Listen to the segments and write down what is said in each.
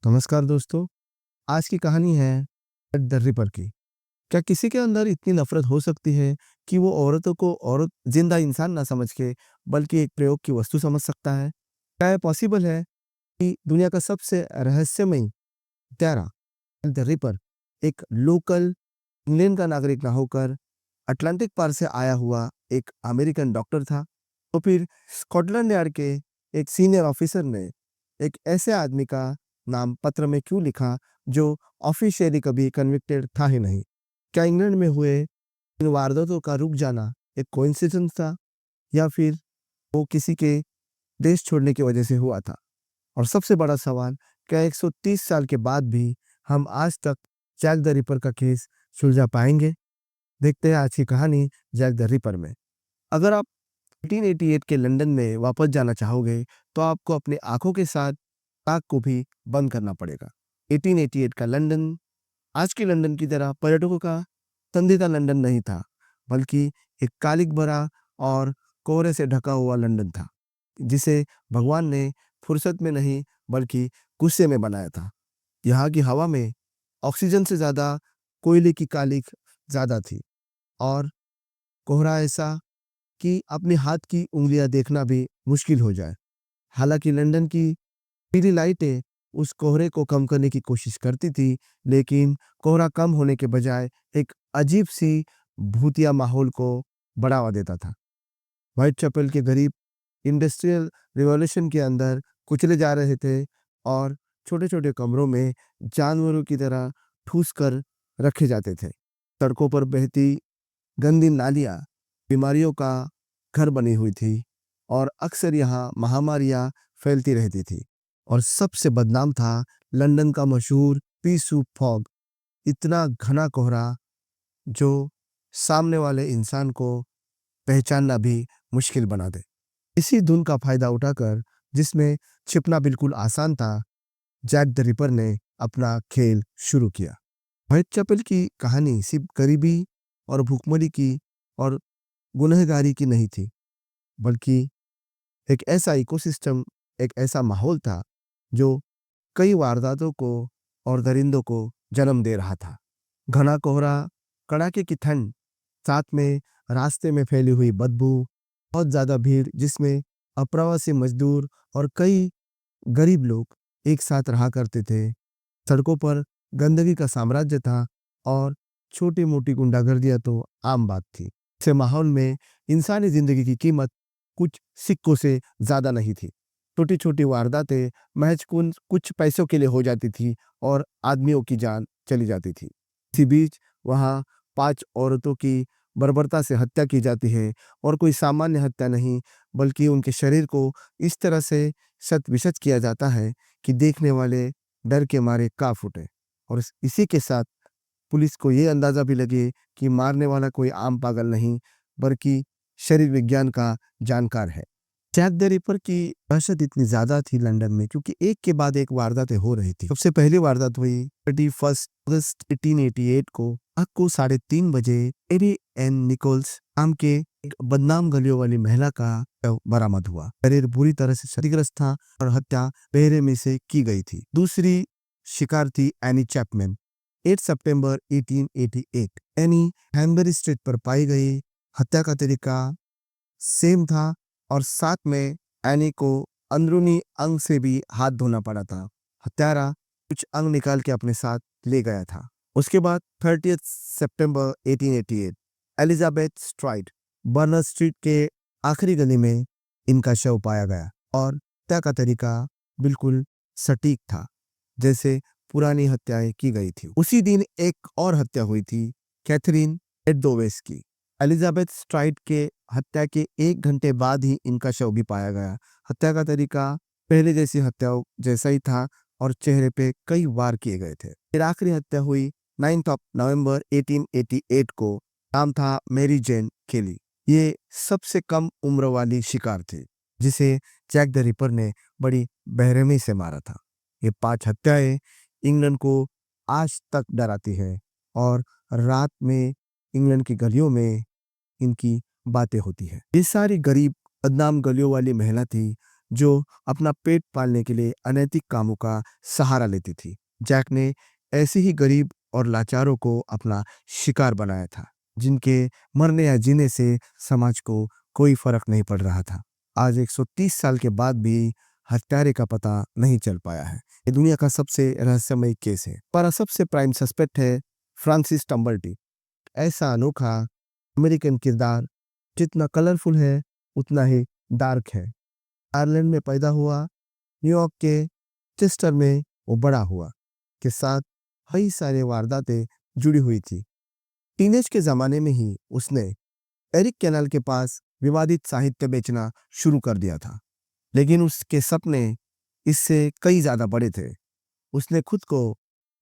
नमस्कार दोस्तों। आज की कहानी है द रिपर की। क्या किसी के अंदर इतनी नफरत हो सकती है कि वो औरतों को औरत जिंदा इंसान ना समझ के बल्कि एक प्रयोग की वस्तु समझ सकता है? क्या यह पॉसिबल है कि दुनिया का सबसे रहस्यमयी हत्यारा द रिपर एक लोकल इंग्लैंड का नागरिक ना होकर अटलांटिक पार से आया हुआ एक अमेरिकन डॉक्टर था? तो फिर स्कॉटलैंड यार्ड के एक सीनियर ऑफिसर ने एक ऐसे आदमी का नाम पत्र में क्यों लिखा जो ऑफिशियली कभी कन्विक्टेड था ही नहीं? क्या इंग्लैंड में हुए इन वारदातों का रुक जाना एक कोइंसिडेंस था, या फिर वो किसी के देश छोड़ने की वजह से हुआ था? और सबसे बड़ा सवाल, क्या 130 साल के बाद भी हम आज तक जैक द रिपर का केस सुलझा पाएंगे? देखते हैं आज की कहानी जैक द रिपर में। अगर आप 1888 के लंदन में वापस जाना चाहोगे, तो आपको अपनी आंखों के साथ आग को भी बंद करना पड़ेगा। 1888 का लंदन आज के लंदन की तरह पर्यटकों का संदीदा लंदन नहीं था, बल्कि एक कालिक भरा और कोहरे से ढका हुआ लंदन था, जिसे भगवान ने फुर्सत में नहीं बल्कि गुस्से में बनाया था। यहाँ की हवा में ऑक्सीजन से ज़्यादा कोयले की कालिक ज़्यादा थी, और कोहरा ऐसा कि अपने हाथ की उंगलियां देखना भी मुश्किल हो जाए। हालांकि लंदन की पीली लाइटें उस कोहरे को कम करने की कोशिश करती थी, लेकिन कोहरा कम होने के बजाय एक अजीब सी भूतिया माहौल को बढ़ावा देता था। व्हाइट चैपल के गरीब इंडस्ट्रियल रिवॉल्यूशन के अंदर कुचले जा रहे थे, और छोटे छोटे कमरों में जानवरों की तरह ठूस कर रखे जाते थे। सड़कों पर बहती गंदी नालियाँ बीमारियों का घर बनी हुई थी, और अक्सर यहाँ महामारियाँ फैलती रहती थी। और सबसे बदनाम था लंदन का मशहूर पी सूप फॉग, इतना घना कोहरा जो सामने वाले इंसान को पहचानना भी मुश्किल बना दे। इसी धुन का फायदा उठाकर, जिसमें छिपना बिल्कुल आसान था, जैक द रिपर ने अपना खेल शुरू किया। व्हाइट चैपल की कहानी सिर्फ गरीबी और भूखमरी की और गुनहगारी की नहीं थी, बल्कि एक ऐसा इकोसिस्टम, एक ऐसा माहौल था जो कई वारदातों को और दरिंदों को जन्म दे रहा था। घना कोहरा, कड़ाके की ठंड, साथ में रास्ते में फैली हुई बदबू, बहुत ज़्यादा भीड़ जिसमें अप्रवासी मजदूर और कई गरीब लोग एक साथ रहा करते थे। सड़कों पर गंदगी का साम्राज्य था, और छोटी मोटी गुंडागर्दियां तो आम बात थी। ऐसे माहौल में इंसानी जिंदगी की कीमत कुछ सिक्कों से ज्यादा नहीं थी। छोटी छोटी वारदातें महज कुछ पैसों के लिए हो जाती थी, और आदमियों की जान चली जाती थी। इसी बीच वहाँ 5 औरतों की बर्बरता से हत्या की जाती है, और कोई सामान्य हत्या नहीं, बल्कि उनके शरीर को इस तरह से शत विशत किया जाता है कि देखने वाले डर के मारे कांप उठे। और इसी के साथ पुलिस को ये अंदाजा भी लगे कि मारने वाला कोई आम पागल नहीं, बल्कि शरीर विज्ञान का जानकार है। जैक द रिपर की दहशत इतनी ज्यादा थी लंदन में, क्योंकि एक के बाद एक वारदातें हो रही थी। सबसे पहली वारदात हुई 31 अगस्त 1888 को। रात को 3:30 बजे एरी एन निकोल्स नाम के एक बदनाम गलियों वाली महिला का शव बरामद हुआ। शरीर बुरी तरह से क्षतिग्रस्त था, और हत्या बहरे में से की गई थी। दूसरी शिकार थी एनी चैपमैन। 8 सितंबर 1888 एनी हैम्बरी स्ट्रीट पर पाई गई। हत्या का तरीका सेम था, और साथ में एनी को अंदरूनी अंग से भी हाथ धोना पड़ा था। हत्यारा कुछ अंग निकाल के अपने साथ ले गया था। उसके बाद 30 सितंबर 1888 एलिजाबेथ स्ट्राइट बर्नर स्ट्रीट के आखिरी गली में इनका शव पाया गया, और हत्या का तरीका बिल्कुल सटीक था, जैसे पुरानी हत्याएं की गई थी। उसी दिन एक और हत्या हुई थी, कैथरीन एडोवेस की। एलिजाबेथ स्ट्राइट के हत्या के 1 घंटे बाद ही इनका शव भी पाया गया। हत्या का तरीका पहले जैसी हत्याओं जैसा ही था, और चेहरे पे कई वार किए गए थे। फिर आखिरी हत्या हुई 9 नवंबर 1888 को। नाम था मैरी जेन केली। ये सबसे कम उम्र वाली शिकार थी, जिसे जैक द रिपर ने बड़ी बेरहमी से मारा था। ये 5 हत्याएं इंग्लैंड को आज तक डराती है, और रात में इंग्लैंड की गलियों में इनकी बातें होती है। ये सारी गरीब बदनाम गलियों वाली महिला थी, जो अपना पेट पालने के लिए अनैतिक कामों का सहारा लेती थी। जैक ने ऐसे ही गरीब और लाचारों को अपना शिकार बनाया था, जिनके मरने या जीने से समाज को कोई फर्क नहीं पड़ रहा था। आज 130 साल के बाद भी हत्यारे का पता नहीं चल पाया है। ये दुनिया का सबसे रहस्यमय केस है। हमारा सबसे प्राइम सस्पेक्ट है फ्रांसिस टम्बल्टी। ऐसा अनोखा अमेरिकन किरदार जितना कलरफुल है उतना ही डार्क है। आयरलैंड में पैदा हुआ, न्यूयॉर्क के चेस्टर में वो बड़ा हुआ, के साथ कई सारे वारदातें जुड़ी हुई थी। टीनेज के ज़माने में ही उसने एरिक कैनाल के पास विवादित साहित्य बेचना शुरू कर दिया था, लेकिन उसके सपने इससे कई ज़्यादा बड़े थे। उसने खुद को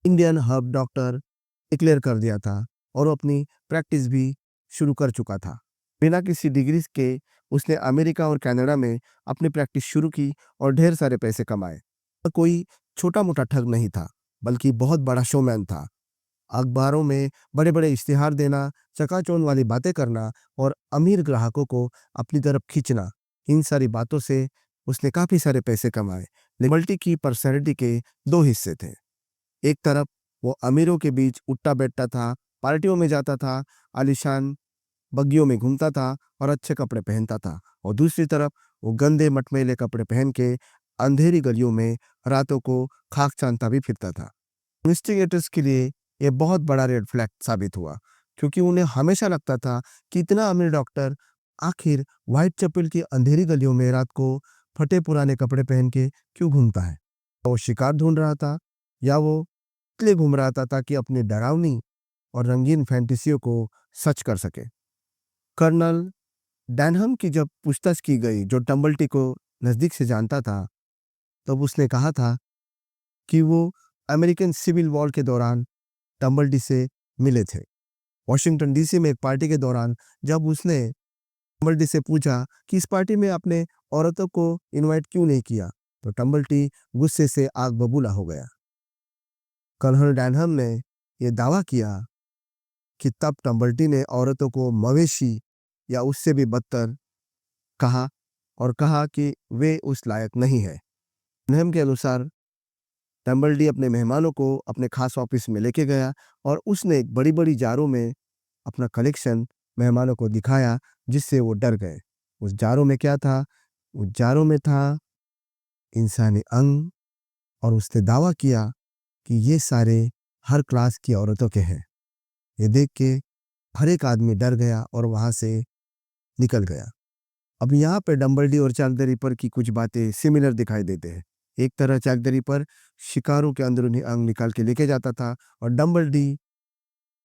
इंडियन हर्ब डॉक्टर डिक्लेयर कर दिया था और वो अपनी प्रैक्टिस भी शुरू कर चुका था। बिना किसी डिग्री के उसने अमेरिका और कनाडा में अपनी प्रैक्टिस शुरू की और ढेर सारे पैसे कमाए। वह कोई छोटा-मोटा ठग नहीं था, बल्कि बहुत बड़ा शोमैन था। अखबारों में बड़े-बड़े इश्तिहार देना, चकाचौंध वाली बातें करना और अमीर ग्राहकों को अपनी तरफ खींचना, इन सारी बातों से उसने काफ़ी सारे पैसे कमाए। मल्टी की पर्सनैलिटी के 2 हिस्से थे। एक तरफ वो अमीरों के बीच उठता-बैठता था, पार्टियों में जाता था, आलीशान बग्गियों में घूमता था और अच्छे कपड़े पहनता था, और दूसरी तरफ वो गंदे मटमैले कपड़े पहन के अंधेरी गलियों में रातों को खाक छानता भी फिरता था। इन्वेस्टिगेटर्स के लिए ये बहुत बड़ा रेड फ्लैग साबित हुआ, क्योंकि उन्हें हमेशा लगता था कि इतना अमीर डॉक्टर आखिर व्हाइट चैपल की अंधेरी गलियों में रात को फटे पुराने कपड़े पहन के क्यों घूमता है। वो शिकार ढूंढ रहा था या वो इसलिए घूम रहा था ताकि अपनी डरावनी और रंगीन फैंटेसियों को सच कर सके। कर्नल डैनहम की जब पूछताछ की गई, जो टम्बल्टी को नज़दीक से जानता था, तब उसने कहा था कि वो अमेरिकन सिविल वॉर के दौरान टम्बल्टी से मिले थे। वॉशिंगटन डीसी में एक पार्टी के दौरान जब उसने टम्बल्टी से पूछा कि इस पार्टी में आपने औरतों को इनवाइट क्यों नहीं किया, तो टम्बल्टी गुस्से से आग बबूला हो गया। कर्नल डैनहम ने यह दावा किया कि तब टम्बल्टी ने औरतों को मवेशी या उससे भी बदतर कहा और कहा कि वे उस लायक नहीं है। डैनहम के अनुसार टम्बल्टी अपने मेहमानों को अपने खास ऑफिस में लेके गया और उसने एक बड़ी-बड़ी जारों में अपना कलेक्शन मेहमानों को दिखाया, जिससे वो डर गए। उस जारों में क्या था? उस जारों में था इंसानी अंग, और उसने दावा किया कि ये सारे हर क्लास की औरतों के हैं। ये देख के हर एक आदमी डर गया और वहाँ से निकल गया। अब यहाँ पे डम्बल्डी और चैक द रिपर की कुछ बातें सिमिलर दिखाई देते हैं। एक तरह चैक द रिपर शिकारों के अंदरूनी अंग निकाल के लेके जाता था और डम्बल्डी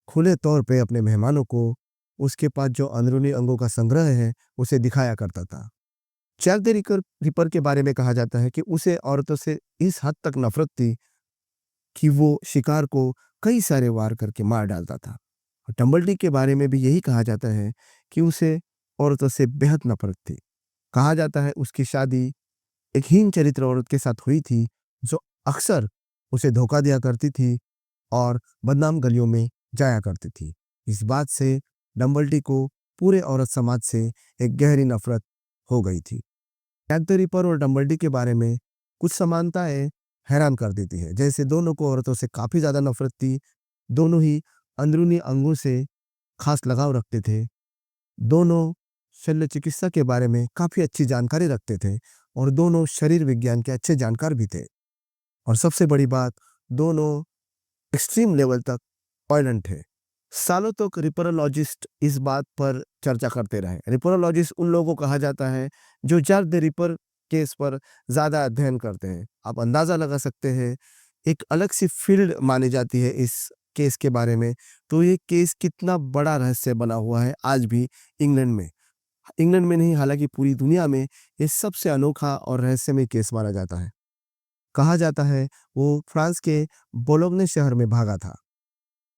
खुले तौर पे अपने मेहमानों को उसके पास जो अंदरूनी अंगों का संग्रह है उसे दिखाया करता था। चैक द रिपर के बारे में कहा जाता है कि उसे औरतों से इस हद तक नफरत थी कि वो शिकार को कई सारे वार करके मार डालता था। और डम्बल्डी के बारे में भी यही कहा जाता है कि उसे औरतों से बेहद नफरत थी। कहा जाता है उसकी शादी एक हीन चरित्र औरत के साथ हुई थी, जो अक्सर उसे धोखा दिया करती थी और बदनाम गलियों में जाया करती थी। इस बात से डम्बल्टी को पूरे औरत समाज से एक गहरी नफरत हो गई थी। जैक द रिपर और डम्बल्टी के बारे में कुछ समानताएं हैरान कर देती है। जैसे दोनों को औरतों से काफ़ी ज़्यादा नफरत थी, दोनों ही अंदरूनी अंगों से खास लगाव रखते थे, दोनों शल्य चिकित्सा के बारे में काफ़ी अच्छी जानकारी रखते थे और दोनों शरीर विज्ञान के अच्छे जानकार भी थे। और सबसे बड़ी बात, दोनों एक्सट्रीम लेवल तक वायलेंट थे। सालों तक रिपरोलॉजिस्ट इस बात पर चर्चा करते रहे। रिपरोलॉजिस्ट उन लोगों को कहा जाता है जो जैक द रिपर केस पर ज़्यादा अध्ययन करते हैं। आप अंदाज़ा लगा सकते हैं, एक अलग सी फील्ड मानी जाती है इस केस के बारे में। तो ये केस कितना बड़ा रहस्य बना हुआ है आज भी इंग्लैंड में। इंग्लैंड में नहीं, हालांकि पूरी दुनिया में ये सबसे अनोखा और रहस्यमय केस माना जाता है। कहा जाता है वो फ्रांस के बोलोग्ने शहर में भागा था।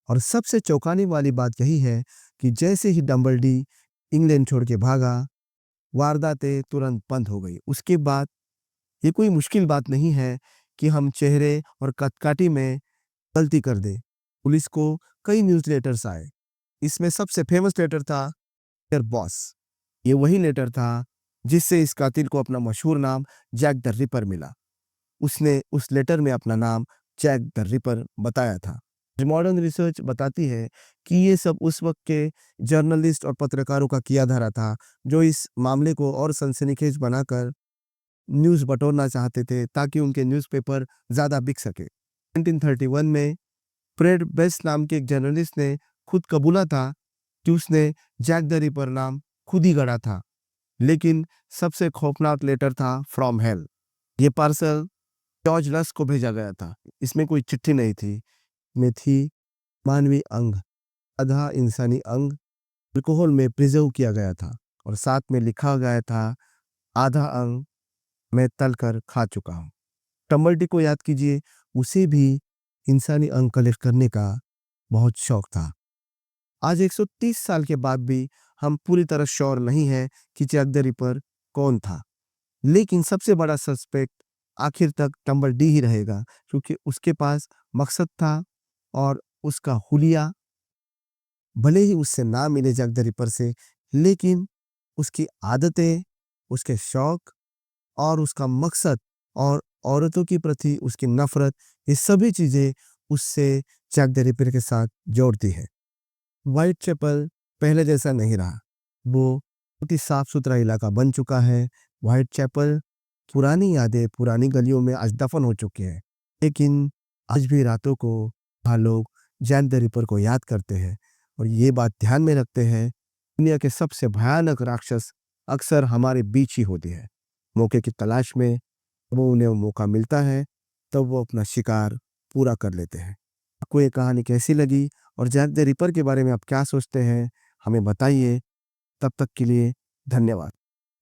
और सबसे चौंकाने वाली बात यही है कि जैसे ही डम्बल्डी इंग्लैंड छोड़ के भागा, वारदातें तुरंत बंद हो गई। उसके बाद ये कोई मुश्किल बात नहीं है कि हम चेहरे और कदकाठी में गलती कर दें। पुलिस को कई न्यूज़ लेटर्स आए। इसमें सबसे फेमस लेटर था डियर बॉस। ये वही लेटर था जिससे इस कातिल को अपना मशहूर नाम जैक द रिपर मिला। उसने उस लेटर में अपना नाम जैक द रिपर बताया था। मॉडर्न रिसर्च बताती है कि ये सब उस वक्त के जर्नलिस्ट और पत्रकारों का किया धरा था, जो इस मामले को और सनसनीखेज बनाकर न्यूज़ बटोरना चाहते थे ताकि उनके न्यूज़पेपर ज़्यादा बिक सके। 1931 में फ्रेड बेस्ट नाम के एक जर्नलिस्ट ने खुद कबूला था कि उसने जैक द रिपर नाम खुद ही गढ़ा था। लेकिन सबसे खौफनाक लेटर था फ्रॉम हेल। ये पार्सल जॉर्ज लस को भेजा गया था। इसमें कोई चिट्ठी नहीं थी, में थी मानवीय अंग, आधा इंसानी अंग अल्कोहल में प्रिजर्व किया गया था और साथ में लिखा गया था, आधा अंग मैं तल कर खा चुका हूँ। टम्बलटी को याद कीजिए, उसे भी इंसानी अंग कलेक्ट करने का बहुत शौक था। आज 130 साल के बाद भी हम पूरी तरह श्योर नहीं है कि जैक द रिपर कौन था, लेकिन सबसे बड़ा सस्पेक्ट आखिर तक टम्बलटी ही रहेगा, क्योंकि उसके पास मकसद था और उसका हुलिया भले ही उससे ना मिले जैक द रिपर से, लेकिन उसकी आदतें, उसके शौक और उसका मकसद और औरतों की प्रति उसकी नफरत, ये सभी चीजें उससे जैक द रिपर के साथ जोड़ती है। व्हाइट चैपल पहले जैसा नहीं रहा, वो बहुत ही साफ सुथरा इलाका बन चुका है। व्हाइट चैपल पुरानी यादें पुरानी गलियों में आज दफन हो चुकी हैं, लेकिन आज भी रातों को वहाँ लोग जैक द रिपर को याद करते हैं और ये बात ध्यान में रखते हैं, दुनिया के सबसे भयानक राक्षस अक्सर हमारे बीच ही होती है। मौके की तलाश में वो उन्हें मौका मिलता है, तब वो अपना शिकार पूरा कर लेते हैं। आपको ये कहानी कैसी लगी और जैक द रिपर के बारे में आप क्या सोचते हैं, हमें बताइए। तब तक के लिए धन्यवाद।